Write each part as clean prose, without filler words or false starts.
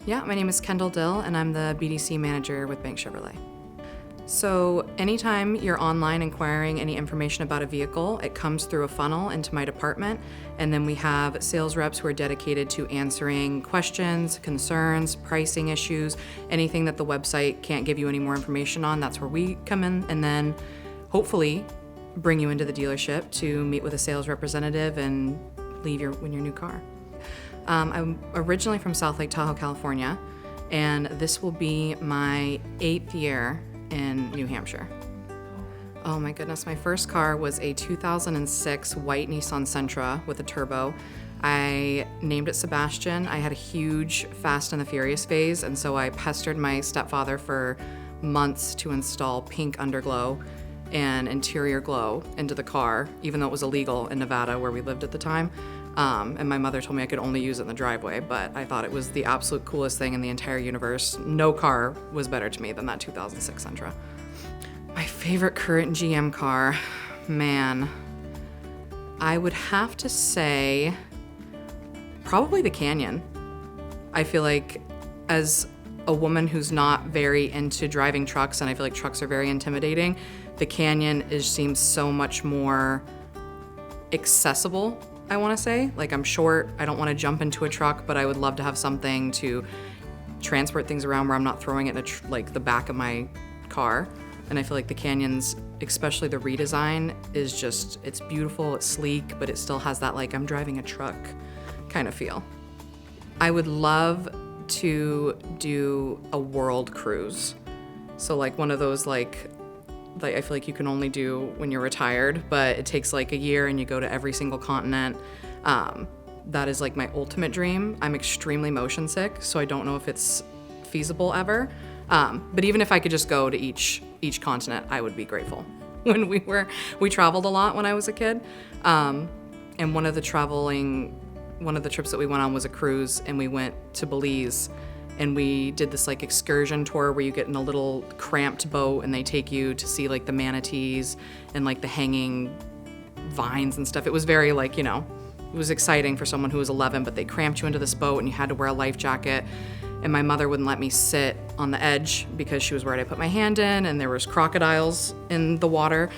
Yeah, my name is Kendall Dill, and I'm the BDC manager with Bank Chevrolet. So anytime you're online inquiring any information about a vehicle, it comes through a funnel into my department, and then we have sales reps who are dedicated to answering questions, concerns, pricing issues, anything that the website can't give you any more information on. That's where we come in, and then hopefully bring you into the dealership to meet with a sales representative and leave your new car. I'm originally from South Lake Tahoe, California, and this will be my 8th year in New Hampshire. Oh my goodness, my first car was a 2006 white Nissan Sentra with a turbo. I named it Sebastian. I had a huge Fast and the Furious phase, and so I pestered my stepfather for months to install pink underglow and interior glow into the car, even though it was illegal in Nevada where we lived at the time. And my mother told me I could only use it in the driveway, but I thought it was the absolute coolest thing in the entire universe. No car was better to me than that 2006 Sentra. My favorite current GM car, man, I would have to say probably the Canyon. I feel like as a woman who's not very into driving trucks, and I feel like trucks are very intimidating, the Canyon seems so much more accessible, I want to say. Like, I'm short, I don't want to jump into a truck, but I would love to have something to transport things around where I'm not throwing it in like the back of my car. And I feel like the Canyons, especially the redesign, is just, it's beautiful, it's sleek, but it still has that like I'm driving a truck kind of feel. I would love to do a world cruise. So like one of those like I feel like you can only do when you're retired, but it takes like a year and you go to every single continent. That is like my ultimate dream. I'm extremely motion sick, so I don't know if it's feasible ever. But even if I could just go to each continent, I would be grateful. When we traveled a lot when I was a kid. And one of the trips that we went on was a cruise, and we went to Belize. And we did this like excursion tour where you get in a little cramped boat and they take you to see like the manatees and like the hanging vines and stuff. It was very like, it was exciting for someone who was 11, but they cramped you into this boat and you had to wear a life jacket. And my mother wouldn't let me sit on the edge because she was worried I put my hand in, and there was crocodiles in the water.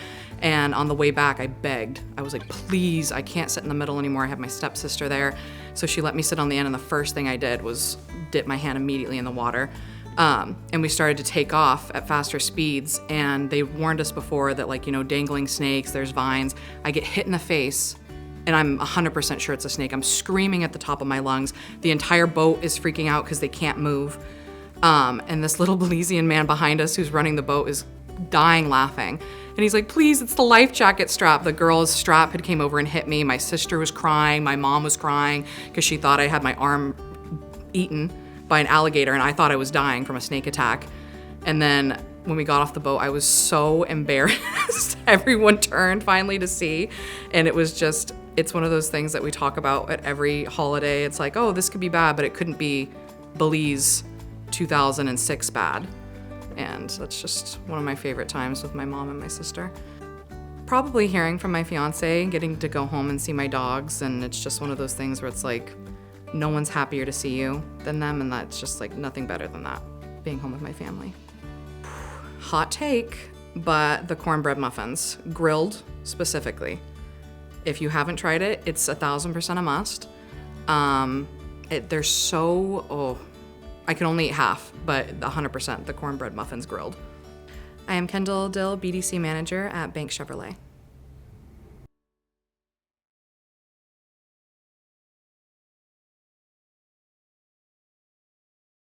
And on the way back, I begged. I was like, please, I can't sit in the middle anymore. I have my stepsister there. So she let me sit on the end, and the first thing I did was dip my hand immediately in the water. And we started to take off at faster speeds, and they warned us before that like, dangling snakes, there's vines. I get hit in the face, and I'm 100% sure it's a snake. I'm screaming at the top of my lungs. The entire boat is freaking out because they can't move. And this little Belizean man behind us who's running the boat is dying laughing. And he's like, please, it's the life jacket strap. The girl's strap had came over and hit me. My sister was crying. My mom was crying because she thought I had my arm eaten by an alligator, and I thought I was dying from a snake attack. And then when we got off the boat, I was so embarrassed. Everyone turned finally to see. And it was just, it's one of those things that we talk about at every holiday. It's like, oh, this could be bad, but it couldn't be Belize 2006 bad. And that's just one of my favorite times with my mom and my sister. Probably hearing from my fiance, getting to go home and see my dogs, and it's just one of those things where it's like, no one's happier to see you than them, and that's just like nothing better than that, being home with my family. Hot take, but the cornbread muffins, grilled specifically. If you haven't tried it, it's 1,000% a must. They're so, I can only eat half, but 100% the cornbread muffins grilled. I am Kendall Dill, BDC manager at Bank Chevrolet.